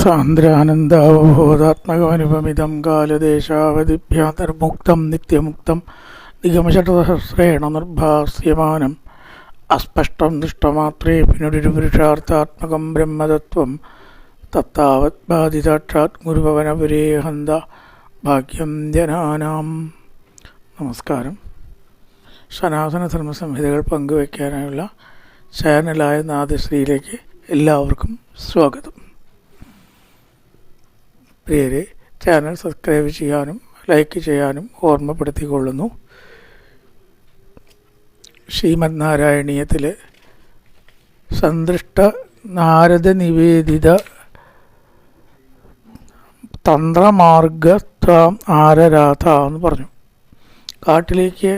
സാന്ദ്രാനന്ദാവബോധാത്മകമനുപമിതം കാലദേശാവധിഭ്യാതർമുക്തം നിത്യമുക്തം നിഗമശതസഹസ്രേണ നിർഭാസ്യമാനം അസ്പഷ്ടം ദൃഷ്ടമാത്രേ പുനരുപുരുഷാർത്ഥാത്മകം ബ്രഹ്മതത്വം തത്താവത് ബാധിതാക്ഷാത് ഗുരുഭവനപുരേഹന്ത ഭാഗ്യം ജനാനാം. നമസ്കാരം. സനാതന ധർമ്മസംഹിതകൾ പങ്കുവയ്ക്കാനായുള്ള ചാനലായ നാദശ്രീയിലേക്ക് എല്ലാവർക്കും സ്വാഗതം. പ്രിയരെ, ചാനൽ സബ്സ്ക്രൈബ് ചെയ്യാനും ലൈക്ക് ചെയ്യാനും ഓർമ്മപ്പെടുത്തിക്കൊള്ളുന്നു. ശ്രീമദ് നാരായണീയത്തിലെ സന്തുഷ്ട നാരദ നിവേദിത തന്ത്രമാർഗത്വം ആരരാധ എന്ന് പറഞ്ഞു. കാട്ടിലേക്ക്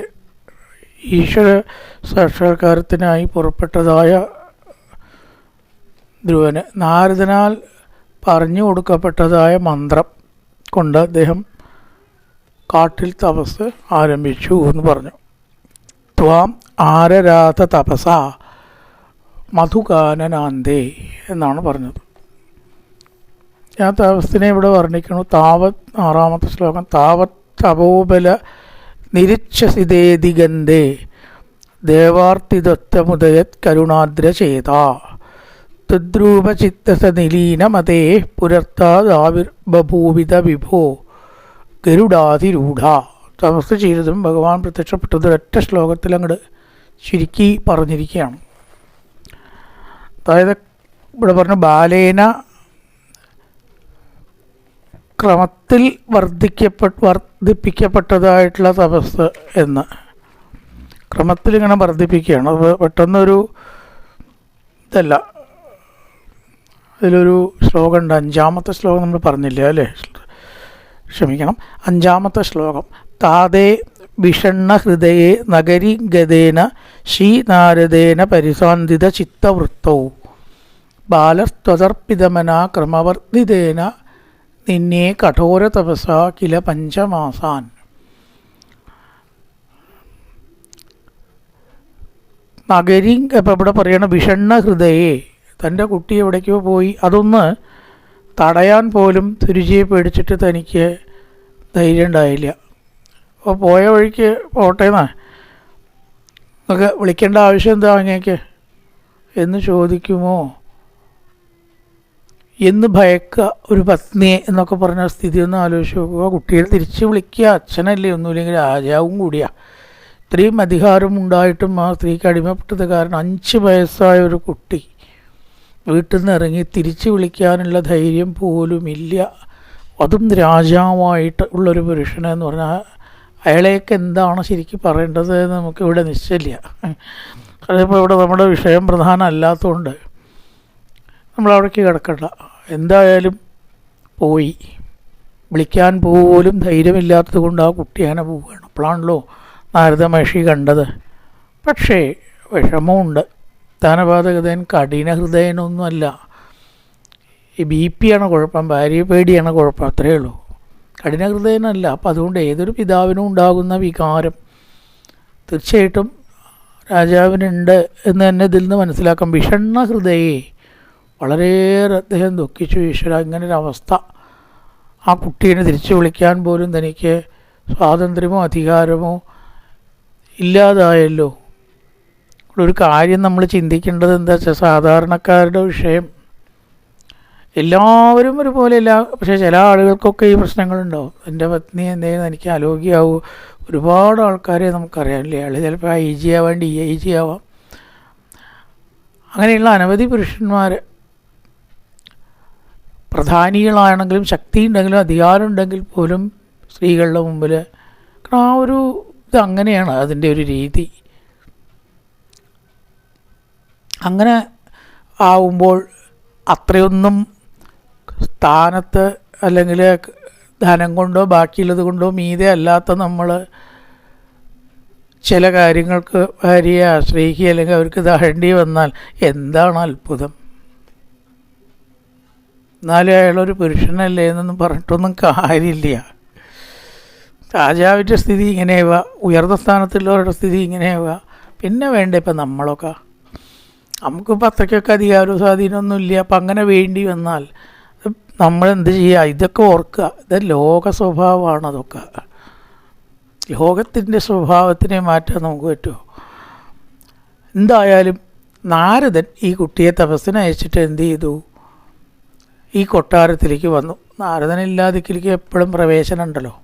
ഈശ്വര സാക്ഷാത്കാരത്തിനായി പുറപ്പെട്ടതായ ധ്രുവന് നാരദനാൽ പറഞ്ഞു കൊടുക്കപ്പെട്ടതായ മന്ത്രം കൊണ്ട് അദ്ദേഹം കാട്ടിൽ തപസ് ആരംഭിച്ചു എന്ന് പറഞ്ഞു. ത്വാം ആരരാധ തപസ മധുകാനനാന്തേ എന്നാണ് പറഞ്ഞത്. ആ തപസ്സിനെ ഇവിടെ വർണ്ണിക്കുന്നു. താവത്, 6ാമത്തെ ശ്ലോകം, താവത് തപോബല നിരിച്ഛസിതേതിഗന്ധേ ദേവാർത്തിദത്തമുദയത് കരുണാദ്രചേത തദ്രൂപചിത്തസനിലീനമതേ പുരർത്താദാവിർബഭൂവിത വിഭോ ഗരുഡാതിരൂഢ. തപസ് ചെയ്തതും ഭഗവാൻ പ്രത്യക്ഷപ്പെട്ടത് ഒരൊറ്റ ശ്ലോകത്തിൽ അങ്ങോട്ട് ചുരുക്കി പറഞ്ഞിരിക്കുകയാണ്. അതായത് ഇവിടെ ബാലേന ക്രമത്തിൽ വർദ്ധിപ്പിക്കപ്പെട്ടതായിട്ടുള്ള തപസ് എന്ന് ക്രമത്തിൽ ഇങ്ങനെ വർദ്ധിപ്പിക്കുകയാണ്. അത് പെട്ടെന്നൊരു ഇതല്ല. അതിലൊരു ശ്ലോകമുണ്ട്, 5ാമത്തെ ശ്ലോകം നമ്മൾ പറഞ്ഞില്ല അല്ലേ, ക്ഷമിക്കണം. 5ാമത്തെ ശ്ലോകം, താതേ വിഷണ്ണ ഹൃദയേ നഗരി ഗതേന ശ്രീനാരദേന പരിസാന്ധിത ചിത്തവൃത്തൗ ബാലസ്ത്വതർപ്പിതമന ക്രമവർദ്ധിതേന നിന്നെ കഠോര തപസ കില പഞ്ചമാസാൻ. നഗരി ഇപ്പം ഇവിടെ പറയണ വിഷണ്ണ ഹൃദയേ, തൻ്റെ കുട്ടി എവിടേക്കോ പോയി, അതൊന്ന് തടയാൻ പോലും തുരുചിയെ പേടിച്ചിട്ട് തനിക്ക് ധൈര്യം ഉണ്ടായില്ല. അപ്പോൾ പോയ വഴിക്ക് പോട്ടേന്നാ, നമുക്ക് വിളിക്കേണ്ട ആവശ്യം എന്താ അങ്ങേക്ക് എന്ന് ചോദിക്കുമോ എന്ന് ഭയക്കുക ഒരു പത്നിയെ എന്നൊക്കെ പറഞ്ഞ സ്ഥിതി ഒന്ന് ആലോചിച്ച് നോക്കുക. കുട്ടിയെ തിരിച്ച് വിളിക്കുക, അച്ഛനല്ലേ, ഒന്നുമില്ലെങ്കിൽ രാജാവും കൂടിയാ. ഇത്രയും അധികാരം ഉണ്ടായിട്ടും ആ സ്ത്രീക്ക് അടിമപ്പെട്ടത് കാരണം 5 വയസ്സായ ഒരു കുട്ടി വീട്ടിൽ നിന്ന് ഇറങ്ങി തിരിച്ച് വിളിക്കാനുള്ള ധൈര്യം പോലും ഇല്ല. അതും രാജാവായിട്ട് ഉള്ളൊരു പുരുഷനെന്ന് പറഞ്ഞാൽ അയാളെയൊക്കെ എന്താണ് ശരിക്കും പറയേണ്ടത് എന്ന് നമുക്കിവിടെ നിശ്ചയില്ല. അതിപ്പോൾ ഇവിടെ നമ്മുടെ വിഷയം പ്രധാനമല്ലാത്തതുകൊണ്ട് നമ്മളവിടേക്ക് കിടക്കണ്ട. എന്തായാലും പോയി, വിളിക്കാൻ പോലും ധൈര്യമില്ലാത്തത് കൊണ്ട് ആ കുട്ടി അങ്ങനെ പോവുകയാണ്. അപ്പോഴാണല്ലോ നാരദ മഹർഷി കണ്ടത്. പക്ഷേ വിഷമമുണ്ട്. സ്ഥാനപാതകതൻ കഠിന ഹൃദയനൊന്നുമല്ല. ഈ BP ആണ് കുഴപ്പം, ഭാര്യയെ പേടിയാണ് കുഴപ്പം, അത്രയേ ഉള്ളൂ. കഠിന ഹൃദയനല്ല. അപ്പം അതുകൊണ്ട് ഏതൊരു പിതാവിനും ഉണ്ടാകുന്ന വികാരം തീർച്ചയായിട്ടും രാജാവിനുണ്ട് എന്ന് തന്നെ ഇതിൽ നിന്ന് മനസ്സിലാക്കാം. വിഷണ്ണ ഹൃദയേ, വളരെയേറെ അദ്ദേഹം ദുഃഖിച്ചു. ഈശ്വര, ഇങ്ങനൊരവസ്ഥ, ആ കുട്ടീനെ തിരിച്ചു വിളിക്കാൻ പോലും തനിക്ക് സ്വാതന്ത്ര്യമോ അധികാരമോ ഇല്ലാതായല്ലോ. ഒരു കാര്യം നമ്മൾ ചിന്തിക്കേണ്ടത് എന്താ വെച്ചാൽ, സാധാരണക്കാരുടെ വിഷയം എല്ലാവരും ഒരുപോലെ ഇല്ല. പക്ഷേ ചില ആളുകൾക്കൊക്കെ ഈ പ്രശ്നങ്ങളുണ്ടാവും. എൻ്റെ പത്നി എന്തെങ്കിലും എനിക്ക് അലോഗ്യമാവും. ഒരുപാട് ആൾക്കാരെ നമുക്കറിയാമില്ലേ. അയാൾ ചിലപ്പോൾ IG ആവാം, DIG ആവാം. അങ്ങനെയുള്ള അനവധി പുരുഷന്മാർ പ്രധാനികളാണെങ്കിലും ശക്തി ഉണ്ടെങ്കിലും അധികാരം ഉണ്ടെങ്കിൽ പോലും സ്ത്രീകളുടെ മുമ്പിൽ ആ ഒരു ഇത് അങ്ങനെയാണ് അതിൻ്റെ ഒരു രീതി. അങ്ങനെ ആവുമ്പോൾ അത്രയൊന്നും സ്ഥാനത്ത് അല്ലെങ്കിൽ ധനം കൊണ്ടോ ബാക്കിയുള്ളത് കൊണ്ടോ മീതെ അല്ലാത്ത നമ്മൾ ചില കാര്യങ്ങൾക്ക് ഭാര്യയെ ആശ്രയിക്കുക അല്ലെങ്കിൽ അവർക്ക് ദാഹേണ്ടി വന്നാൽ എന്താണ് അത്ഭുതം. എന്നാലും അയാളൊരു പുരുഷനല്ലേ എന്നൊന്നും പറഞ്ഞിട്ടൊന്നും കാര്യമില്ല. രാജാവിൻ്റെ സ്ഥിതി ഇങ്ങനെയാവുക, ഉയർന്ന സ്ഥാനത്തുള്ളവരുടെ സ്ഥിതി ഇങ്ങനെയാവുക. പിന്നെ വേണ്ട ഇപ്പം നമ്മളൊക്കെ നമുക്കിപ്പോൾ അത്രയ്ക്കൊക്കെ അധികാരവും സ്വാധീനമൊന്നുമില്ല. അപ്പം അങ്ങനെ വേണ്ടി വന്നാൽ നമ്മളെന്ത് ചെയ്യുക? ഇതൊക്കെ ഓർക്കുക. ഇത് ലോക സ്വഭാവമാണ്. അതൊക്കെ ലോകത്തിൻ്റെ സ്വഭാവത്തിനെ മാറ്റാൻ നമുക്ക് പറ്റുമോ? എന്തായാലും നാരദൻ ഈ കുട്ടിയെ തപസ്സിന് അയച്ചിട്ട് എന്ത് ചെയ്തു? ഈ കൊട്ടാരത്തിലേക്ക് വന്നു. നാരദനില്ലാതിക്കിലേക്ക് എപ്പോഴും പ്രവേശനം ഉണ്ടല്ലോ.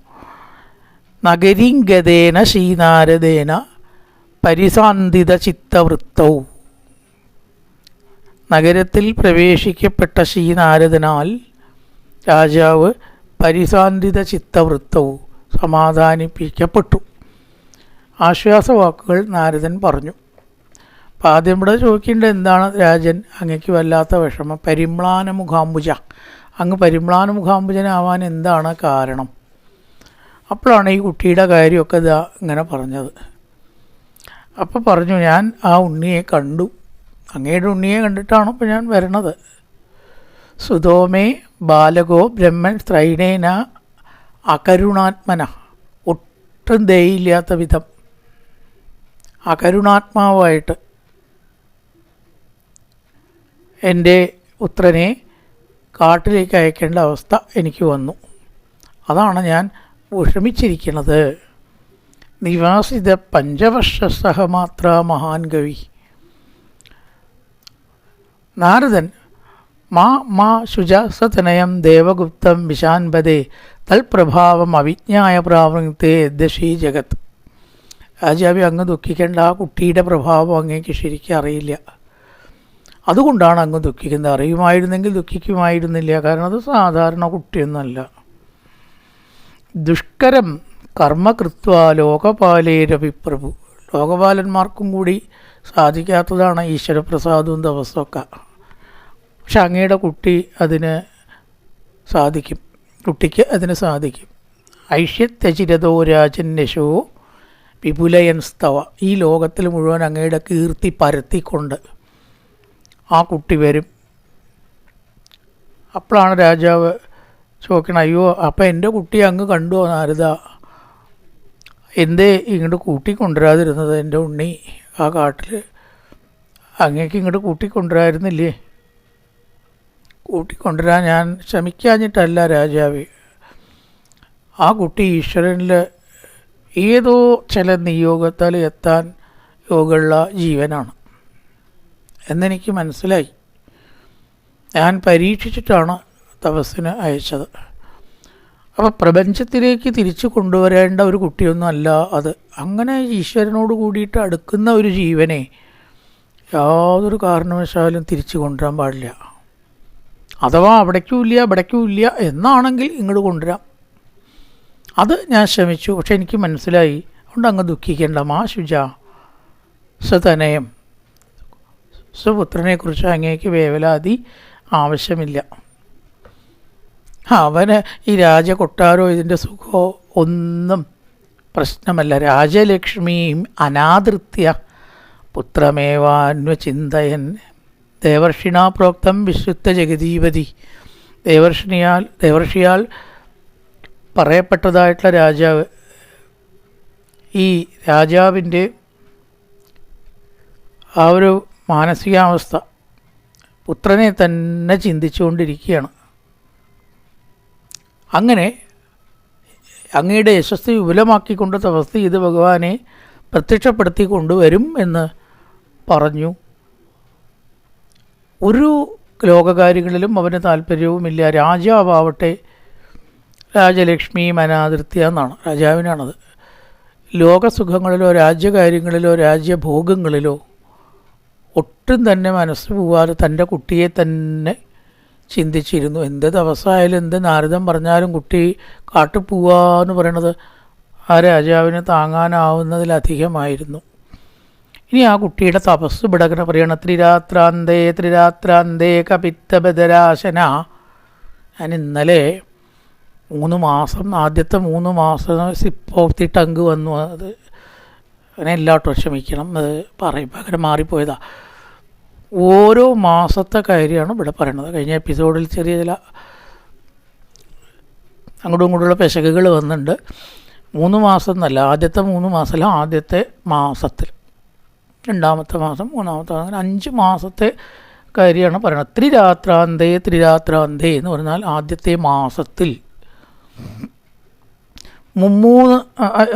നഗരിംഗതേന ശ്രീനാരദേന പരിസാന്തിത ചിത്തവൃത്തവും. നഗരത്തിൽ പ്രവേശിക്കപ്പെട്ട ശ്രീനാരദനാൽ രാജാവ് പരിസാന്തിത ചിത്തവൃത്തവും സമാധാനിപ്പിക്കപ്പെട്ടു. ആശ്വാസവാക്കുകൾ നാരദൻ പറഞ്ഞു. അപ്പം ആദ്യം ഇവിടെ ചോദിക്കേണ്ടത് എന്താണ് രാജൻ, അങ്ങക്ക് വല്ലാത്ത വിഷമം, പരിമ്ലാനമുഖാംബുജ, അങ്ങ് പരിമ്ലാനമുഖാംബുജനാവാൻ എന്താണ് കാരണം? അപ്പോഴാണ് ഈ കുട്ടിയുടെ കാര്യമൊക്കെ ഇതാ ഇങ്ങനെ പറഞ്ഞത്. അപ്പോൾ പറഞ്ഞു, ഞാൻ ആ ഉണ്ണിയെ കണ്ടു. അങ്ങയുടെ ഉണ്ണിയെ കണ്ടിട്ടാണ് ഇപ്പോൾ ഞാൻ വരണത്. സുതോമേ ബാലകോ ബ്രഹ്മൻ സ്ത്രൈണേന അകരുണാത്മന, ഒട്ടും ദയയില്ലാത്ത വിധം അകരുണാത്മാവായിട്ട് എൻ്റെ പുത്രനെ കാട്ടിലേക്ക് അയക്കേണ്ട അവസ്ഥ എനിക്ക് വന്നു. അതാണ് ഞാൻ വിഷമിച്ചിരിക്കുന്നത്. നിവാസിത പഞ്ചവർഷസഹമാത്ര മഹാൻ കവി. നാരദൻ മാ ശുചസതനയം ദേവഗുപ്തം വിശാൻപദേ തൽപ്രഭാവം അവിജ്ഞായ പ്രാവൃത്തെ ദശീ ജഗത്. രാജാവി, അങ്ങ് ദുഃഖിക്കേണ്ട, ആ കുട്ടിയുടെ പ്രഭാവം അങ്ങേക്ക് ശരിക്കും അറിയില്ല. അതുകൊണ്ടാണ് അങ്ങ് ദുഃഖിക്കുന്നത്. അറിയുമായിരുന്നെങ്കിൽ ദുഃഖിക്കുമായിരുന്നില്ല. കാരണം അത് സാധാരണ കുട്ടിയൊന്നുമല്ല. ദുഷ്കരം കർമ്മകൃത്വ ലോകപാലേരവിപ്രഭു. ലോകപാലന്മാർക്കും കൂടി സാധിക്കാത്തതാണ് ഈശ്വരപ്രസാദവും ദിവസമൊക്കെ. പക്ഷെ അങ്ങയുടെ കുട്ടി അതിന് സാധിക്കും. കുട്ടിക്ക് അതിന് സാധിക്കും. ഐഷ്യത്യചിരതോ രാജന്യശോ വിപുലയൻ സ്തവ. ഈ ലോകത്തിൽ മുഴുവൻ അങ്ങയുടെ കീർത്തി പരത്തിക്കൊണ്ട് ആ കുട്ടി വരും. അപ്പോഴാണ് രാജാവ് ചോദിക്കണം, അയ്യോ അപ്പം എൻ്റെ കുട്ടിയെ അങ്ങ് കണ്ടുവോ നാരദ? എന്തേ ഇങ്ങോട്ട് കൂട്ടിക്കൊണ്ടുവരാതിരുന്നത്? എൻ്റെ ഉണ്ണി ആ കാട്ടിൽ അങ്ങേക്ക് ഇങ്ങോട്ട് കൂട്ടിക്കൊണ്ടുവരായിരുന്നില്ലേ? കൂട്ടിക്കൊണ്ടുവരാൻ ഞാൻ ശ്രമിക്കാഞ്ഞിട്ടല്ല രാജാവേ. ആ കുട്ടി ഈശ്വരനിൽ ഏതോ ചില നിയോഗത്താൽ എത്താൻ യോഗമുള്ള ജീവനാണ് എന്നെനിക്ക് മനസ്സിലായി. ഞാൻ പരീക്ഷിച്ചിട്ടാണ് തപസ്സിന് അയച്ചത്. അപ്പോൾ പ്രപഞ്ചത്തിലേക്ക് തിരിച്ചു കൊണ്ടുവരേണ്ട ഒരു കുട്ടിയൊന്നും അല്ല അത്. അങ്ങനെ ഈശ്വരനോട് കൂടിയിട്ട് അടുക്കുന്ന ഒരു ജീവനെ യാതൊരു കാരണവശാലും തിരിച്ചു കൊണ്ടുവരാൻ പാടില്ല. അഥവാ അവിടേക്കും ഇല്ല എന്നാണെങ്കിൽ ഇങ്ങോട്ട് കൊണ്ടുവരാം. അത് ഞാൻ ശ്രമിച്ചു. പക്ഷെ എനിക്ക് മനസ്സിലായി. അതുകൊണ്ട് അങ്ങ് ദുഃഖിക്കേണ്ട. മാ ശുച സതനയം, സുപുത്രനെക്കുറിച്ച് അങ്ങേക്ക് വേവലാതി ആവശ്യമില്ല. അവന് ഈ രാജകൊട്ടാരോ ഇതിൻ്റെ സുഖമോ ഒന്നും പ്രശ്നമല്ല. രാജലക്ഷ്മിയും അനാദൃത്യ പുത്രമേവാന്വചിന്തയൻ ദേവർഷിണാ പ്രോക്തം വിശുദ്ധ ജഗദീപതി. ദേവർഷിയാൽ പറയപ്പെട്ടതായിട്ടുള്ള രാജാവ്, ഈ രാജാവിൻ്റെ ആ ഒരു മാനസികാവസ്ഥ പുത്രനെ തന്നെ ചിന്തിച്ചുകൊണ്ടിരിക്കുകയാണ്. അങ്ങനെ അങ്ങയുടെ യശസ്സ് വിപുലമാക്കിക്കൊണ്ട് തപസ് ചെയ്ത് ഭഗവാനെ പ്രത്യക്ഷപ്പെടുത്തി കൊണ്ടുവരും എന്ന് പറഞ്ഞു. ഒരു ലോകകാര്യങ്ങളിലും അവന് താല്പര്യവുമില്ല. രാജാവാവട്ടെ രാജലക്ഷ്മി അനാദൃത്യ എന്നാണ്, രാജാവിനാണത്. ലോകസുഖങ്ങളിലോ രാജ്യകാര്യങ്ങളിലോ രാജ്യഭോഗങ്ങളിലോ ഒട്ടും തന്നെ മനസ്സ് പോവാതെ തൻ്റെ കുട്ടിയെ തന്നെ ചിന്തിച്ചിരുന്നു. എന്ത് തപസ്സായാലും എന്ത് നാരദം പറഞ്ഞാലും കുട്ടി കാട്ടുപോവാന്ന് പറയണത് ആ രാജാവിന് താങ്ങാനാവുന്നതിലധികമായിരുന്നു. ഇനി ആ കുട്ടിയുടെ തപസ് ഇവിടെ പറയണം. ത്രിരാത്രാന്തേ കപിത്തബദരാശന. ഞാൻ ഇന്നലെ 3 മാസം, ആദ്യത്തെ 3 മാസം സിപ്പ് ഓഫ് ദി ടങ്ക് വന്നു. അത് അങ്ങനെ എല്ലാട്ടോ ക്ഷമിക്കണം, അത് പറയുമ്പോൾ അങ്ങനെ മാറിപ്പോയതാ. ഓരോ മാസത്തെ കാര്യമാണ് ഇവിടെ പറയണത്. കഴിഞ്ഞ എപ്പിസോഡിൽ ചെറിയ ചില അങ്ങോട്ടും ഇങ്ങോട്ടുള്ള പെശകുകൾ വന്നിട്ടുണ്ട്. 3 മാസം എന്നല്ല, ആദ്യത്തെ 3 മാസമല്ല, ആദ്യത്തെ മാസത്തിൽ, 2ാമത്തെ മാസം, 3ാമത്തെ മാസം, അങ്ങനെ 5 മാസത്തെ കാര്യമാണ് പറയുന്നത്. ത്രിരാത്രാന്തേ എന്ന് പറഞ്ഞാൽ ആദ്യത്തെ മാസത്തിൽ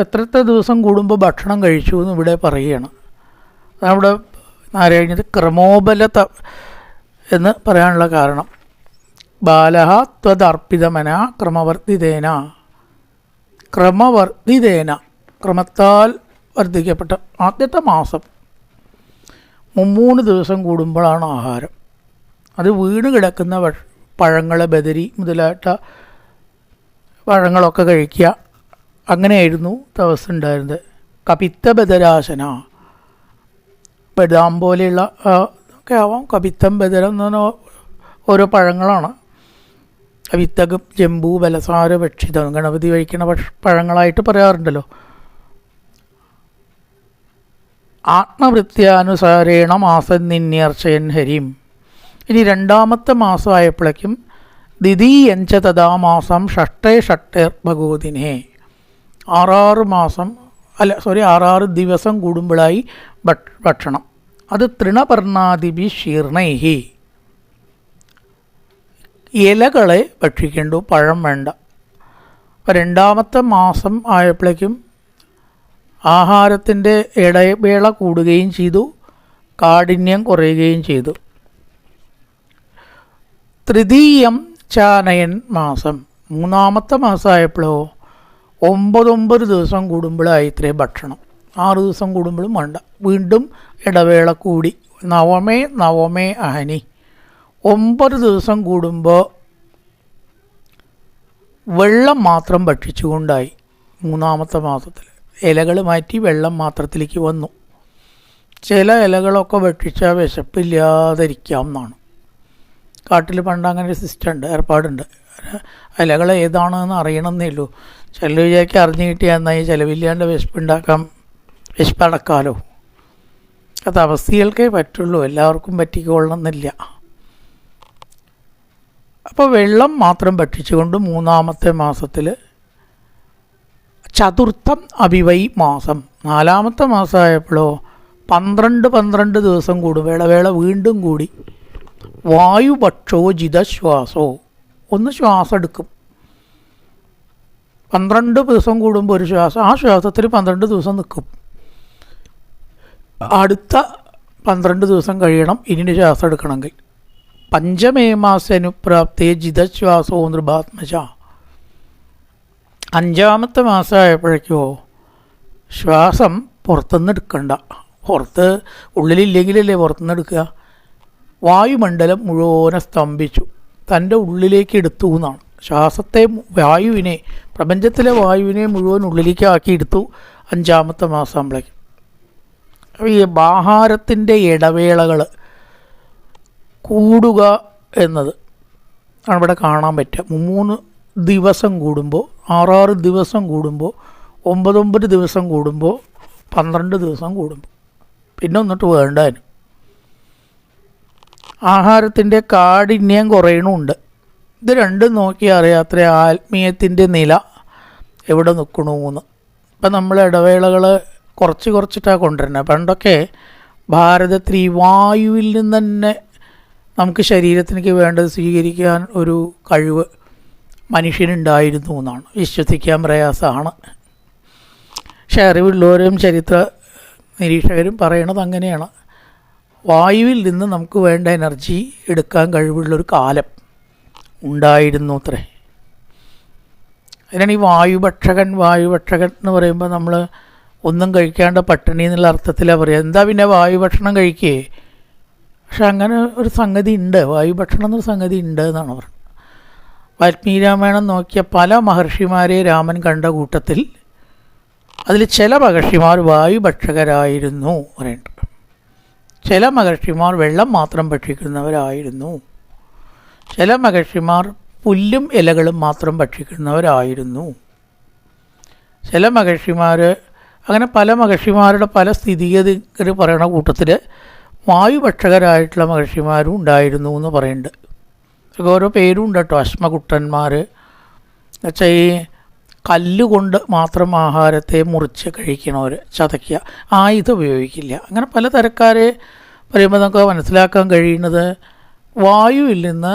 എത്രത്തെ ദിവസം കൂടുമ്പോൾ ഭക്ഷണം കഴിച്ചു എന്ന് ഇവിടെ പറയുകയാണ്. അവിടെ നാരായണീയത്തിൽ ക്രമോബലത എന്ന് പറയാനുള്ള കാരണം ബാലഹ ത്വദർപ്പിതമന ക്രമവർദ്ധിതേന ക്രമത്താൽ വർദ്ധിക്കപ്പെട്ട ആദ്യത്തെ മാസം 3 ദിവസം കൂടുമ്പോഴാണ് ആഹാരം. അത് വീണ് കിടക്കുന്ന പഴങ്ങൾ, ബദരി മുതലായിട്ട പഴങ്ങളൊക്കെ കഴിക്കുക. അങ്ങനെയായിരുന്നു ദിവസം ഉണ്ടായിരുന്നത്. കപിത്ത ബദരാശന, ബദാം പോലെയുള്ള ഒക്കെ ആവാം. കപിത്തം, ബദരം എന്ന് പറഞ്ഞാൽ ഓരോ പഴങ്ങളാണ്. കവിത്തകം, ജംബു, ബലസാര, ഭക്ഷിതം, ഗണപതി കഴിക്കുന്ന പഴങ്ങളായിട്ട് പറയാറുണ്ടല്ലോ. ആത്മവൃത്യാനുസാരേണ മാസം നിന്യർച്ചയൻ ഹരിം. ഇനി 2ാമത്തെ മാസമായപ്പോഴേക്കും ദ്വിതീയഞ്ച തഥാ മാസം ഷഷ്ടേ ഭഗവതിനെ 6 ദിവസം കൂടുമ്പോഴായി ഭക്ഷണം. അത് തൃണപർണാദിഭി ശീർണൈഹി, ഇലകളെ ഭക്ഷിക്കേണ്ടു, പഴം വേണ്ട. അപ്പോൾ 2ാമത്തെ മാസം ആയപ്പോഴേക്കും ആഹാരത്തിൻ്റെ ഇടവേള കൂടുകയും ചെയ്തു, കാഠിന്യം കുറയുകയും ചെയ്തു. തൃതീയം ചാനയൻ മാസം, 3ാമത്തെ മാസമായപ്പോഴോ 9 ദിവസം കൂടുമ്പോഴായി ഇത്രയും ഭക്ഷണം. 6 ദിവസം കൂടുമ്പോഴും വേണ്ട. വീണ്ടും ഇടവേള കൂടി. നവമേ അഹനി, 9 ദിവസം കൂടുമ്പോൾ വെള്ളം മാത്രം ഭക്ഷിച്ചുകൊണ്ടായി. 3ാമത്തെ മാസത്തിൽ ഇലകൾ മാറ്റി വെള്ളം മാത്രത്തിലേക്ക് വന്നു. ചില ഇലകളൊക്കെ ഭക്ഷിച്ചാൽ വിശപ്പില്ലാതിരിക്കാം എന്നാണ്. കാട്ടിൽ പണ്ട് അങ്ങനെ ഒരു സിസ്റ്റം ഉണ്ട്, ഏർപ്പാടുണ്ട്. ഇലകൾ ഏതാണെന്ന് അറിയണമെന്നേ ഉള്ളൂ. ചില വിചാരിക്ക് അറിഞ്ഞു കിട്ടിയാൽ എന്നായി ചിലവില്ലാണ്ട് വിശപ്പടക്കാലോ. അത് അവസ്ഥകൾക്കേ പറ്റുള്ളൂ, എല്ലാവർക്കും പറ്റിക്കൊള്ളണമെന്നില്ല. അപ്പോൾ വെള്ളം മാത്രം ഭക്ഷിച്ചുകൊണ്ട് 3ാമത്തെ മാസത്തിൽ ചതുർത്ഥം അഭിവൈ മാസം, 4ാമത്തെ മാസമായപ്പോഴോ 12 ദിവസം കൂടും ഇടവേള വീണ്ടും കൂടി. വായുഭക്ഷോ ജിതശ്വാസോ, ഒന്ന് ശ്വാസം എടുക്കും. 12 ദിവസം കൂടുമ്പോൾ ഒരു ശ്വാസം, ആ ശ്വാസത്തിൽ 12 ദിവസം നിൽക്കും. അടുത്ത 12 ദിവസം കഴിയണം ഇനി ശ്വാസം എടുക്കണമെങ്കിൽ. പഞ്ചമേ മാസനുപ്രാപ്തേ ജിതശ്വാസോ നൃപാത്മജ, 5ാമത്തെ മാസമായപ്പോഴേക്കോ ശ്വാസം പുറത്തുനിന്ന് എടുക്കണ്ട. പുറത്ത് ഉള്ളിലില്ലെങ്കിലല്ലേ പുറത്തുനിന്ന് എടുക്കുക. വായുമണ്ഡലം മുഴുവനെ സ്തംഭിച്ചു, തൻ്റെ ഉള്ളിലേക്ക് എടുത്തു എന്നാണ്. ശ്വാസത്തെ, വായുവിനെ, പ്രപഞ്ചത്തിലെ വായുവിനെ മുഴുവൻ ഉള്ളിലേക്ക് ആക്കിയെടുത്തു 5ാമത്തെ മാസമാകുമ്പോഴേക്കും. അപ്പോൾ ഈ ആഹാരത്തിൻ്റെ ഇടവേളകൾ കൂടുക എന്നത് ആണ് ഇവിടെ കാണാൻ പറ്റുക. 3 ദിവസം കൂടുമ്പോൾ, 6 ദിവസം കൂടുമ്പോൾ, 9 ദിവസം കൂടുമ്പോൾ, 12 ദിവസം കൂടുമ്പോൾ, പിന്നെ ഒന്നിട്ട് വേണ്ടാനും. ആഹാരത്തിൻ്റെ കാഠിന്യം കുറയണമുണ്ട്. ഇത് രണ്ടും നോക്കിയാൽ അറിയാത്ര ആത്മീയത്തിൻ്റെ നില എവിടെ നിൽക്കണമെന്ന്. ഇപ്പം നമ്മൾ ഇടവേളകൾ കുറച്ചിട്ടാണ് കൊണ്ടുവരുന്നത്. പണ്ടൊക്കെ ഭാരതത്തിൽ ഈ വായുവിൽ നിന്ന് തന്നെ നമുക്ക് ശരീരത്തിലേക്ക് വേണ്ടത് സ്വീകരിക്കാൻ ഒരു കഴിവ് മനുഷ്യനുണ്ടായിരുന്നു എന്നാണ് വിശ്വസിക്കാൻ പ്രയാസമാണ്. പക്ഷെ അറിവുള്ളവരും ചരിത്ര നിരീക്ഷകരും പറയണത് അങ്ങനെയാണ്. വായുവിൽ നിന്ന് നമുക്ക് വേണ്ട എനർജി എടുക്കാൻ കഴിവുള്ളൊരു കാലം ഉണ്ടായിരുന്നു അത്രേ. അതിനാണ് ഈ വായുഭക്ഷകൻ എന്ന് പറയുമ്പോൾ നമ്മൾ ഒന്നും കഴിക്കാണ്ട് പട്ടിണി എന്നുള്ള അർത്ഥത്തിലാണ് പറയുക. എന്താ പിന്നെ വായുഭക്ഷണം കഴിക്കേ? പക്ഷെ അങ്ങനെ ഒരു സംഗതി ഉണ്ട്, വായുഭക്ഷണം എന്നൊരു സംഗതി ഉണ്ട് എന്നാണ് പറയുന്നത്. വാൽമീകി രാമായണം നോക്കിയ പല മഹർഷിമാരെ രാമൻ കണ്ട കൂട്ടത്തിൽ അതിൽ ചില മഹർഷിമാർ വായുഭക്ഷകരായിരുന്നു പറയുന്നുണ്ട്. ചില മഹർഷിമാർ വെള്ളം മാത്രം ഭക്ഷിക്കുന്നവരായിരുന്നു. ചില മഹർഷിമാർ പുല്ലും ഇലകളും മാത്രം ഭക്ഷിക്കുന്നവരായിരുന്നു. ചില മഹർഷിമാർ, അങ്ങനെ പല മഹർഷിമാരുടെ പല സ്ഥിതിഗതികൾ പറയുന്ന കൂട്ടത്തിൽ വായുഭക്ഷകരായിട്ടുള്ള മഹർഷിമാരും ഉണ്ടായിരുന്നു എന്ന് പറയുന്നുണ്ട്. ഓരോ പേരും ഉണ്ട് കേട്ടോ. അശ്മകുട്ടന്മാർ എന്നുവെച്ചാൽ ഈ കല്ലുകൊണ്ട് മാത്രം ആഹാരത്തെ മുറിച്ച് കഴിക്കണവർ, ചതയ്ക്കുക, ആയുധം ഉപയോഗിക്കില്ല. അങ്ങനെ പല തരക്കാരെ പറയുമ്പോൾ നമുക്ക് മനസ്സിലാക്കാൻ കഴിയുന്നത് വായുവിൽ നിന്ന്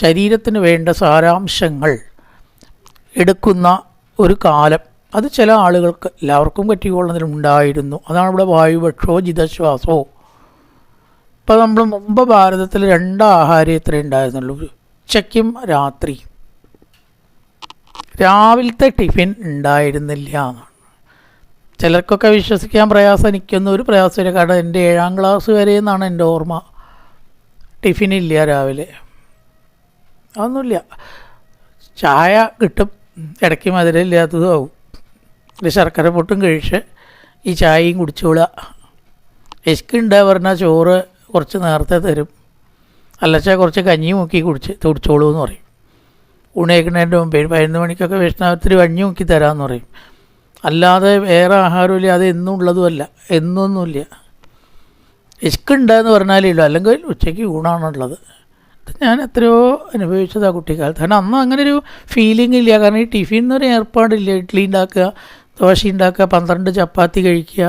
ശരീരത്തിന് വേണ്ട സാരാംശങ്ങൾ എടുക്കുന്ന ഒരു കാലം അത് ചില ആളുകൾക്ക് എല്ലാവർക്കും പറ്റിക്കൊള്ളുന്നതിലുണ്ടായിരുന്നു. അതാണ് ഇവിടെ വായുഭക്ഷോ ജിതശ്വാസോ. ഇപ്പോൾ നമ്മൾ മുമ്പ് ഭാരതത്തിൽ 2 ആഹാരം ഇത്രേ ഉണ്ടായിരുന്നുള്ളൂ, ഉച്ചയ്ക്കും രാത്രിയും. രാവിലത്തെ ടിഫിൻ ഉണ്ടായിരുന്നില്ല എന്നാണ്. ചിലർക്കൊക്കെ വിശ്വസിക്കാൻ പ്രയാസം, എനിക്കൊന്നും ഒരു പ്രയാസമില്ല. കാരണം എൻ്റെ 7ാം ക്ലാസ് വരെ എന്നാണ് എൻ്റെ ഓർമ്മ ടിഫിനില്ല രാവിലെ. അതൊന്നുമില്ല. ചായ കിട്ടും, ഇടയ്ക്ക് മധുരമില്ലാത്തതും ആവും. ഒരു ശർക്കര പൊട്ടും കഴിച്ച് ഈ ചായയും കുടിച്ചോളുക. വിശക്കുണ്ടാ പറഞ്ഞാൽ ചോറ് കുറച്ച് നേരത്തെ തരും, അല്ലച്ചാൽ കുറച്ച് കഞ്ഞി മുക്കി കുടിച്ചോളൂ എന്ന് പറയും. ഊണേക്കുന്നതിൻ്റെ മുമ്പേ 11 മണിക്കൊക്കെ വിഷ്ണാവത്തിരി കഞ്ഞി മുക്കി തരാമെന്ന് പറയും. അല്ലാതെ വേറെ ആഹാരമില്ല, അത് എന്നും ഉള്ളതുമല്ല, എന്നൊന്നുമില്ല. വിശക്കുണ്ടെന്ന് പറഞ്ഞാലേ ഉള്ളൂ, അല്ലെങ്കിൽ ഉച്ചയ്ക്ക് ഊണാണുള്ളത്. ഞാൻ എത്രയോ അനുഭവിച്ചതാണ് കുട്ടിക്കാലത്ത്. കാരണം അന്ന് അങ്ങനെ ഒരു ഫീലിംഗ് ഇല്ല. കാരണം ഈ ടിഫിൻ എന്നൊരു ഏർപ്പാടില്ല. ഇഡ്ഡലി ഉണ്ടാക്കുക, ദോശ ഉണ്ടാക്കുക, 12 ചപ്പാത്തി കഴിക്കുക,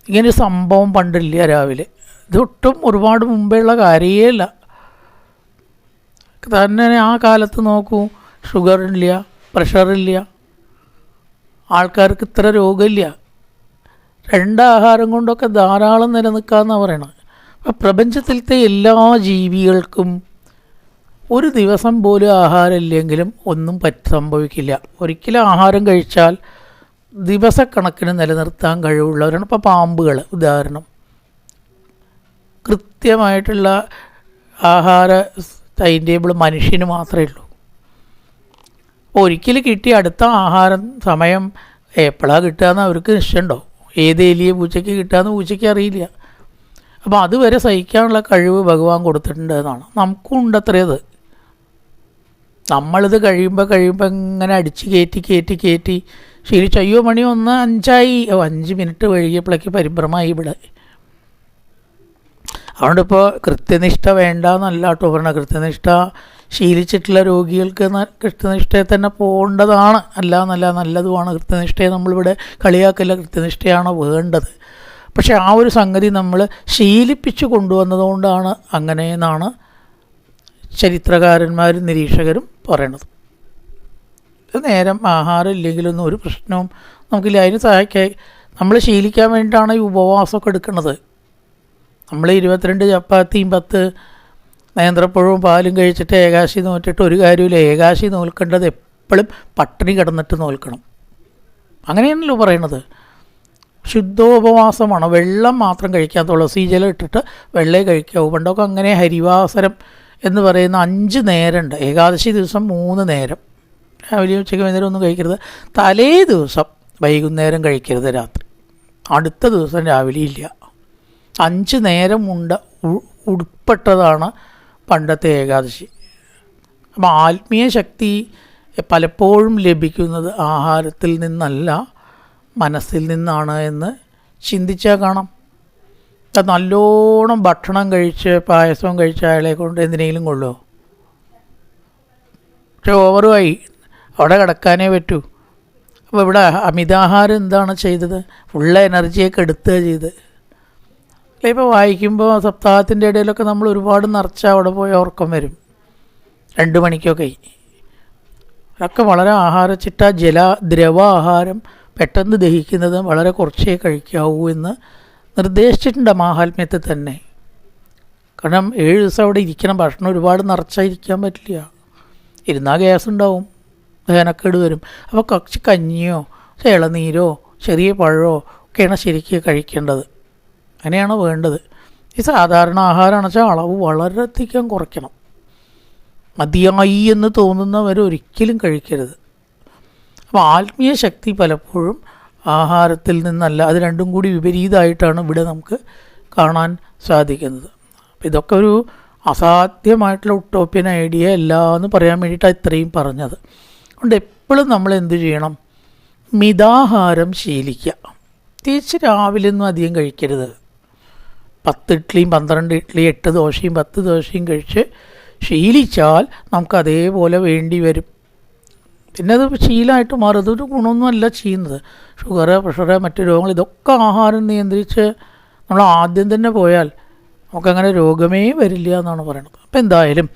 ഇങ്ങനൊരു സംഭവം പണ്ടില്ല രാവിലെ. ഇതൊട്ടും ഒരുപാട് മുമ്പേ ഉള്ള കാര്യമേ അല്ല. തന്നെ ആ കാലത്ത് നോക്കൂ, ഷുഗറില്ല, പ്രഷറില്ല, ആൾക്കാർക്ക് ഇത്ര രോഗമില്ല. 2 ആഹാരം കൊണ്ടൊക്കെ ധാരാളം നിലനിൽക്കാമെന്നാണ് പറയണത്. അപ്പം പ്രപഞ്ചത്തിലത്തെ എല്ലാ ജീവികൾക്കും ഒരു ദിവസം പോലും ആഹാരം ഇല്ലെങ്കിലും ഒന്നും സംഭവിക്കില്ല. ഒരിക്കലും ആഹാരം കഴിച്ചാൽ ദിവസക്കണക്കിന് നിലനിർത്താൻ കഴിവുള്ളവരാണ്. ഇപ്പോൾ പാമ്പുകൾ ഉദാഹരണം. കൃത്യമായിട്ടുള്ള ആഹാര ടൈം ടേബിൾ മനുഷ്യന് മാത്രമേ ഉള്ളൂ. ഒരിക്കൽ കിട്ടിയ അടുത്ത ആഹാരം സമയം എപ്പോഴാണ് കിട്ടുകയെന്ന് അവർക്ക് നിശ്ചയമുണ്ടോ? ഏത് എലിയെ പൂച്ചയ്ക്ക് കിട്ടുകയെന്ന് പൂച്ചയ്ക്ക് അറിയില്ല. അപ്പോൾ അതുവരെ സഹിക്കാനുള്ള കഴിവ് ഭഗവാൻ കൊടുത്തിട്ടുണ്ട് എന്നാണ്. നമുക്കും ഉണ്ടത്രയത്. നമ്മളിത് കഴിയുമ്പോൾ ഇങ്ങനെ അടിച്ച് കയറ്റി ശീലിച്ചു. അയ്യോ മണി 1:05 5 മിനിറ്റ് വൈകിയപ്പോഴേക്ക് പരിഭ്രമമായി ഇവിടെ. അതുകൊണ്ട് ഇപ്പോൾ കൃത്യനിഷ്ഠ വേണ്ട എന്നല്ല കേട്ടോ പറഞ്ഞത്. കൃത്യനിഷ്ഠ ശീലിച്ചിട്ടുള്ള രോഗികൾക്ക് കൃത്യനിഷ്ഠയെ തന്നെ പോകേണ്ടതാണ്. അല്ല നല്ലതുമാണ്. കൃത്യനിഷ്ഠയെ നമ്മളിവിടെ കളിയാക്കില്ല, കൃത്യനിഷ്ഠയാണ് വേണ്ടത്. പക്ഷെ ആ ഒരു സംഗതി നമ്മൾ ശീലിപ്പിച്ച് കൊണ്ടുവന്നതുകൊണ്ടാണ് അങ്ങനെയെന്നാണ് ചരിത്രകാരന്മാരും നിരീക്ഷകരും പറയണത്. നേരം ആഹാരം ഇല്ലെങ്കിലൊന്നും ഒരു പ്രശ്നവും നമുക്കില്ല. അതിന് സഹായിക്കായി നമ്മൾ ശീലിക്കാൻ വേണ്ടിയിട്ടാണ് ഈ ഉപവാസമൊക്കെ എടുക്കുന്നത്. നമ്മൾ 22 ചപ്പാത്തിയും 10 നേന്ത്രപ്പഴവും പാലും കഴിച്ചിട്ട് ഏകാശി നോറ്റിട്ട് ഒരു കാര്യമില്ല. ഏകാശി നോൽക്കേണ്ടത് എപ്പോഴും പട്ടിണി കിടന്നിട്ട് നോൽക്കണം. അങ്ങനെയാണല്ലോ പറയണത്. ശുദ്ധോപവാസമാണ്. വെള്ളം മാത്രം കഴിക്കാൻ, തുളസി ജലം ഇട്ടിട്ട് വെള്ളേ കഴിക്കാവൂ. പണ്ടൊക്കെ അങ്ങനെ ഹരിവാസരം എന്ന് പറയുന്ന 5 നേരമുണ്ട്. ഏകാദശി ദിവസം 3 നേരം, രാവിലെ ഉച്ചയ്ക്ക് വൈകുന്നേരം ഒന്നും കഴിക്കരുത്. തലേ ദിവസം വൈകുന്നേരം കഴിക്കരുത്, രാത്രി. അടുത്ത ദിവസം രാവിലെ ഇല്ല. 5 നേരം ഉൾപ്പെട്ടതാണ് പണ്ടത്തെ ഏകാദശി. അപ്പം ആത്മീയ ശക്തി പലപ്പോഴും ലഭിക്കുന്നത് ആഹാരത്തിൽ നിന്നല്ല, മനസ്സിൽ നിന്നാണ് എന്ന് ചിന്തിച്ചാൽ കാണാം. നല്ലോണം ഭക്ഷണം കഴിച്ച് പായസവും കഴിച്ച അയാളെ കൊണ്ട് എന്തിനെങ്കിലും കൊള്ളുമോ? പക്ഷെ ഓവറുമായി അവിടെ കിടക്കാനേ പറ്റൂ. അപ്പോൾ ഇവിടെ അമിതാഹാരം എന്താണ് ചെയ്തത്? ഫുള്ള എനർജിയൊക്കെ എടുത്തുക ചെയ്ത്. അല്ലെ, ഇപ്പോൾ വായിക്കുമ്പോൾ സപ്താഹത്തിൻ്റെ ഇടയിലൊക്കെ നമ്മൾ ഒരുപാട് നിറച്ചാൽ അവിടെ പോയി ഉറക്കം വരും. 2 മണിക്കൊക്കെ. അതൊക്കെ വളരെ ആഹാരച്ചിട്ട ദ്രവാഹാരം പെട്ടെന്ന് ദഹിക്കുന്നത് വളരെ കുറച്ചേ കഴിക്കാവൂ എന്ന് നിർദ്ദേശിച്ചിട്ടുണ്ട് മാഹാത്മ്യത്തിൽ തന്നെ. കാരണം 7 ദിവസം അവിടെ ഇരിക്കണം. ഭക്ഷണം ഒരുപാട് നിറച്ചായിരിക്കാൻ പറ്റില്ല. ഇരുന്നാൽ ഗ്യാസ് ഉണ്ടാവും, ദഹനക്കേട് വരും. അപ്പോൾ കുറച്ച് കഞ്ഞിയോ ഇളനീരോ ചെറിയ പഴമോ ഒക്കെയാണ് ശരിക്കും കഴിക്കേണ്ടത്. അങ്ങനെയാണ് വേണ്ടത്. ഈ സാധാരണ ആഹാരമാണെന്ന് വെച്ചാൽ അളവ് വളരെയധികം കുറയ്ക്കണം. മതിയായി എന്ന് തോന്നുന്നവർ ഒരിക്കലും കഴിക്കരുത്. അപ്പോൾ ആത്മീയ ശക്തി പലപ്പോഴും ആഹാരത്തിൽ നിന്നല്ല, അത് രണ്ടും കൂടി വിപരീതമായിട്ടാണ് ഇവിടെ നമുക്ക് കാണാൻ സാധിക്കുന്നത്. അപ്പോൾ ഇതൊക്കെ ഒരു അസാധ്യമായിട്ടുള്ള ഉട്ടോപ്യൻ ഐഡിയ അല്ല എന്ന് പറയാൻ വേണ്ടിയിട്ടാണ് ഇത്രയും പറഞ്ഞത്. അതുകൊണ്ട് എപ്പോഴും നമ്മൾ എന്ത് ചെയ്യണം? മിതാഹാരം ശീലിക്കുക. പ്രത്യേകിച്ച് രാവിലെ ഒന്നും അധികം കഴിക്കരുത്. 10 ഇഡ്ഡലിയും 12 ഇഡ്ഡലി 8 ദോശയും 10 ദോശയും കഴിച്ച് ശീലിച്ചാൽ നമുക്ക് അതേപോലെ വേണ്ടി വരും. പിന്നെ അത് ശീലമായിട്ട് മാറും. അതൊരു ഗുണമൊന്നുമല്ല ചെയ്യുന്നത്. ഷുഗറ്, പ്രഷറ്, മറ്റു രോഗങ്ങൾ, ഇതൊക്കെ ആഹാരം നിയന്ത്രിച്ച് നമ്മൾ ആദ്യം തന്നെ പോയാൽ നമുക്കങ്ങനെ രോഗമേ വരില്ല എന്നാണ് പറയുന്നത്. അപ്പം എന്തായാലും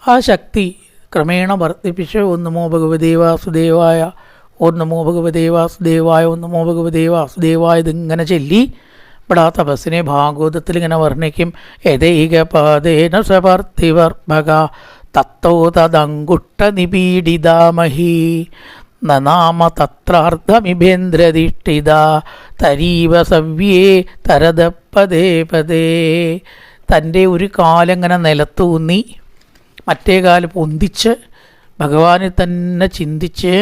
ആ ശക്തി ക്രമേണ വർദ്ധിപ്പിച്ച് ഓം നമോ ഭഗവതേ വാസുദേവായ, ഓം നമോ ഭഗവതേ വാസുദേവായ, ഓം നമോ ഭഗവതേ വാസുദേവായ ഇതിങ്ങനെ ചൊല്ലി ഇവിടെ ആ തപസ്സിനെ ഭാഗവതത്തിൽ ഇങ്ങനെ വർണ്ണിക്കും. യഥൈകപാദേന സവർത്തിവർഭക തത്തോ തദങ്കുഷ്ട നിപീഡിതാമഹി നാമ തത്രാർത്ഥമിഭേന്ദ്രധിഷ്ഠിത തരീവ സവ്യേ തരത പദേ പദേ. തൻ്റെ ഒരു കാലങ്ങനെ നിലത്തൂന്നി മറ്റേ കാല് പൊന്തിച്ച് ഭഗവാനെ തന്നെ ചിന്തിച്ച്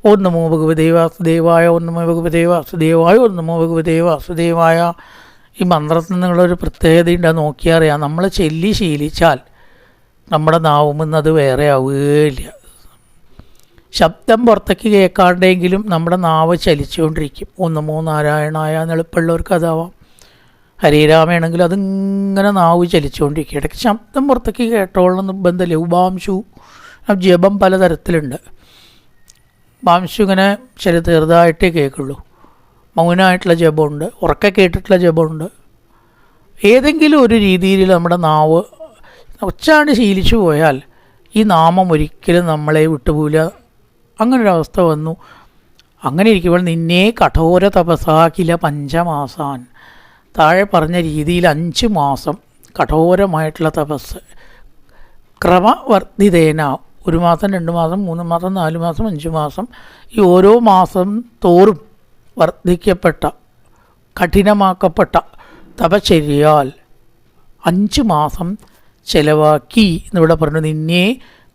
ഓം നമോ ഭഗവതേ വാസുദേവായ, ഓം നമോ ഭഗവതേ വാസുദേവായ, ഓം നമോ ഭഗവതേ വാസുദേവായ. ഈ മന്ത്രത്തിൽ നിന്നുള്ളൊരു പ്രത്യേകത നോക്കിയാൽ അറിയാം. നമ്മൾ ചൊല്ലി ശീലിച്ചാൽ നമ്മുടെ നാവുമെന്നത് വേറെ ആവുകയില്ല. ശബ്ദം പുറത്തേക്ക് കേൾക്കാണ്ടെങ്കിലും നമ്മുടെ നാവ് ചലിച്ചുകൊണ്ടിരിക്കും. ഓം നമോ നാരായണായ എന്നെളുപ്പമുള്ളവർക്ക് അതാവാം. ഹരിരാമയാണെങ്കിൽ അതിങ്ങനെ നാവ് ചലിച്ചുകൊണ്ടിരിക്കും. ഇടയ്ക്ക് ശബ്ദം പുറത്തേക്ക് കേട്ടോളണം നിർബന്ധമില്ല. ഉപാംശു ജപം പലതരത്തിലുണ്ട്. ഉപാംശു ഇങ്ങനെ ചെറുതായിട്ടേ കേൾക്കുള്ളൂ. മൗനമായിട്ടുള്ള ജപമുണ്ട്, ഉറക്കെ കേട്ടിട്ടുള്ള ജപമുണ്ട്. ഏതെങ്കിലും ഒരു രീതിയിൽ നമ്മുടെ നാവ് ഉച്ചാണ്ട് ശീലിച്ചു പോയാൽ ഈ നാമം ഒരിക്കലും നമ്മളെ വിട്ടുപോകില്ല. അങ്ങനൊരവസ്ഥ വന്നു. അങ്ങനെ ഇരിക്കുമ്പോൾ നിന്നെ കഠോര തപസാക്കില പഞ്ചമാസാൻ, താഴെ പറഞ്ഞ രീതിയിൽ 5 മാസം കഠോരമായിട്ടുള്ള തപസ് ക്രമവർദ്ധിതേന 1 മാസം 2 മാസം 3 മാസം 4 മാസം 5 മാസം ഈ ഓരോ മാസം തോറും വർദ്ധിക്കപ്പെട്ട കഠിനമാക്കപ്പെട്ട തപചര്യയാൽ 5 മാസം ചെലവാക്കി എന്നിവിടെ പറഞ്ഞു. നിന്നെ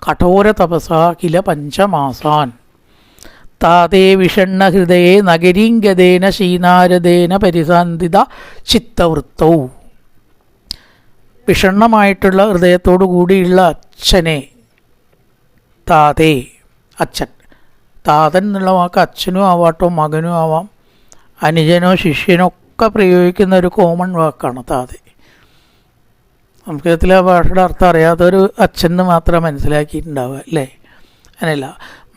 കഠോര തപസാക്കില പഞ്ചമാസാൻ താതേ വിഷണ്ണ ഹൃദയേ നഗരീംഗതേന ശ്രീനാരദേന പരിസാന്തിത ചിത്തവൃത്തൗ. വിഷണ്ണമായിട്ടുള്ള ഹൃദയത്തോടു കൂടിയുള്ള അച്ഛനെ, താതേ അച്ഛൻ, താതൻ എന്നുള്ള വാക്ക് അച്ഛനും ആവാട്ടോ മകനും ആവാം, അനുജനോ ശിഷ്യനോ ഒക്കെ പ്രയോഗിക്കുന്ന ഒരു കോമൺ വാക്കാണ് താതേ. സംസ്കൃതത്തിലെ ഭാഷയുടെ അർത്ഥം അറിയാത്തൊരു അച്ഛന് മാത്രം മനസ്സിലാക്കിയിട്ടുണ്ടാവുക അല്ലേ? അങ്ങനെയല്ല,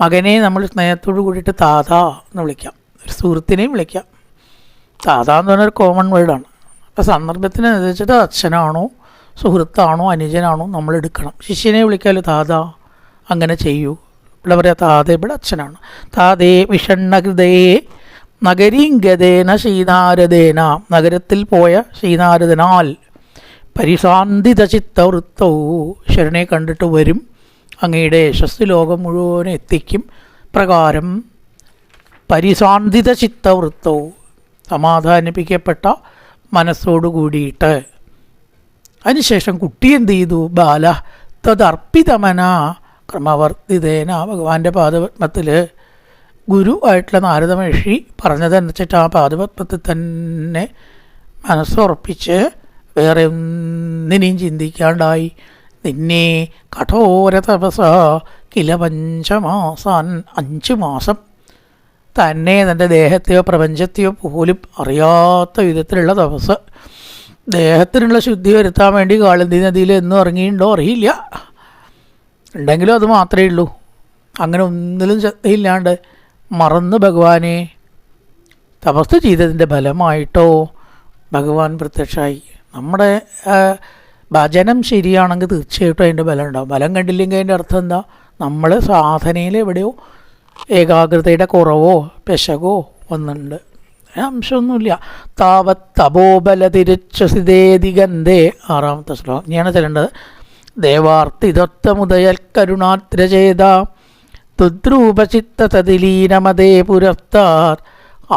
മകനെ നമ്മൾ സ്നേഹത്തോട് കൂടിയിട്ട് താതാ എന്ന് വിളിക്കാം, ഒരു സുഹൃത്തിനെയും വിളിക്കാം. താതാ എന്ന് പറഞ്ഞൊരു കോമൺ വേർഡാണ്. അപ്പോൾ സന്ദർഭത്തിനനുസരിച്ചിട്ട് അച്ഛനാണോ സുഹൃത്താണോ അനുജനാണോ നമ്മൾ എടുക്കണം. ശിഷ്യനെ വിളിക്കാമല്ലോ താതാ, അങ്ങനെ ചെയ്യൂ. ഇവിടെ പറയാം താതേ, ഇവിടെ അച്ഛനാണ്. താതേ വിഷണ്ണഹൃദയേ നഗരീംഗതേന ശ്രീനാരദേന, നഗരത്തിൽ പോയ ശ്രീനാരദനാൽ പരിസാന്തിത ചിത്തവൃത്തവും, ശരണെ കണ്ടിട്ട് വരും, അങ്ങയുടെ യശസ് ലോകം മുഴുവൻ എത്തിക്കും പ്രകാരം പരിസാന്തിത ചിത്തവൃത്തവും, സമാധാനിപ്പിക്കപ്പെട്ട മനസ്സോടു കൂടിയിട്ട്. അതിനുശേഷം കുട്ടി എന്ത് ചെയ്തു? ബാല തദർപ്പിതമന ക്രമവർദ്ധിതേന, ഭഗവാന്റെ പാദപത്മത്തിൽ ഗുരു ആയിട്ടുള്ള നാരദ മഹർഷി പറഞ്ഞതനുസരിച്ചിട്ട് ആ പാദപത്മത്തിൽ തന്നെ മനസ്സുറപ്പിച്ച് വേറെ ഒന്നിനെയും ചിന്തിക്കാണ്ടായി. നിന്നെ കഠോര തപസ കില പഞ്ചമാസാൻ, 5 മാസം തന്നെ തൻ്റെ ദേഹത്തെയോ പ്രപഞ്ചത്തെയോ പോലും അറിയാത്ത വിധത്തിലുള്ള തപസ്. ദേഹത്തിനുള്ള ശുദ്ധി വരുത്താൻ വേണ്ടി കാളിന്തി നദിയിൽ എന്നും ഇറങ്ങിയിട്ടുണ്ടോ അറിയില്ല, ഉണ്ടെങ്കിലും അത് മാത്രമേ ഉള്ളൂ. അങ്ങനെ ഒന്നിലും ശ്രദ്ധയില്ലാണ്ട് മറന്ന് ഭഗവാനെ തപസ് ചെയ്തതിൻ്റെ ഫലമായിട്ടോ ഭഗവാൻ പ്രത്യക്ഷമായി. നമ്മുടെ ഭജനം ശരിയാണെങ്കിൽ തീർച്ചയായിട്ടും അതിൻ്റെ ബലം ഉണ്ടാവും. ബലം കണ്ടില്ലെങ്കിൽ അതിൻ്റെ അർത്ഥം എന്താ? നമ്മൾ സാധനയിൽ എവിടെയോ ഏകാഗ്രതയുടെ കുറവോ പെശകോ വന്നിട്ടുണ്ട്. അംശമൊന്നുമില്ല. താവത് തപോബല തിരിച്ചസിതേതിഗന്ധേ, 6ാമത്തെ ശ്ലോകം ഇങ്ങനെയാണ് ചെല്ലേണ്ടത്. ദേവാർത്തിദത്തമുദയൽ കരുണാത്രചേത തുദ്രൂപചിത്ത തതിലീനമതേ പുരസ്താർ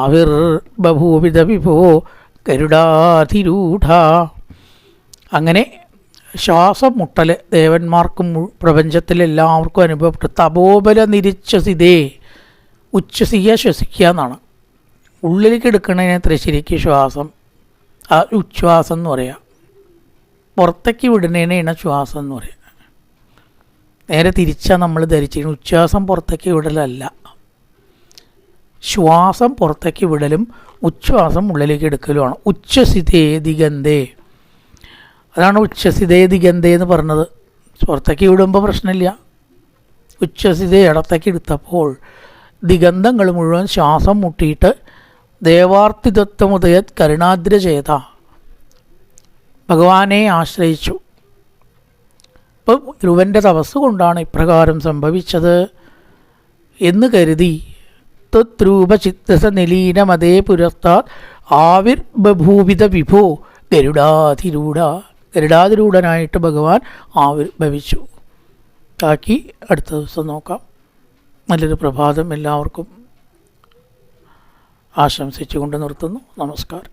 ആവിർബഭൂവിധ വിഭോ ഗരുഡാധിരൂഢ. അങ്ങനെ ശ്വാസം മുട്ടൽ ദേവന്മാർക്കും പ്രപഞ്ചത്തിലെല്ലാവർക്കും അനുഭവപ്പെട്ടു. തപോബല നിരിച്ഛസിതേ, ഉച്ഛസിക്കുക ശ്വസിക്കുക എന്നാണ്. ഉള്ളിലേക്ക് എടുക്കണതിനത്ര ശരിക്കും ശ്വാസം ആ ഉച്ഛ്വാസം എന്ന് പറയാം. പുറത്തേക്ക് വിടുന്നതിനാണ് ശ്വാസം എന്ന് പറയുക. നേരെ തിരിച്ചാണ് നമ്മൾ ധരിച്ചിരിക്കുന്നത്. ഉച്ഛ്വാസം പുറത്തേക്ക് വിടലല്ല, ശ്വാസം പുറത്തേക്ക് വിടലും ഉച്ഛ്വാസം ഉള്ളിലേക്ക് എടുക്കലുമാണ്. ഉച്ഛസിതേ ദിഗന്ധേ, അതാണ് ഉച്ഛസിതേ ദിഗന്ധേ എന്ന് പറഞ്ഞത്. പുറത്തേക്ക് വിടുമ്പോൾ പ്രശ്നമില്ല. ഉച്ഛസിതേ ഇടത്തേക്ക് എടുത്തപ്പോൾ ദിഗന്ധങ്ങൾ മുഴുവൻ ശ്വാസം മുട്ടിയിട്ട് ദേവാർത്തിദത്തമുദയത് കരുണാദ്ര ചേത, ഭഗവാനെ ആശ്രയിച്ചു. ഇപ്പം ധ്രുവൻ്റെ തപസ് കൊണ്ടാണ് ഇപ്രകാരം സംഭവിച്ചത് എന്ന് കരുതി തദ്രൂപചിത്തസ നിലീനമതേ പുരസ്താത് ആവിർബഭൂവിത വിഭോ ഗരുഡാതിരൂഢനായിട്ട് ഭഗവാൻ ആവിർഭവിച്ചു. ബാക്കി അടുത്ത ദിവസം നോക്കാം. നല്ലൊരു പ്രഭാതം എല്ലാവർക്കും ആശംസിച്ചുകൊണ്ട് നിർത്തുന്നു. നമസ്കാരം.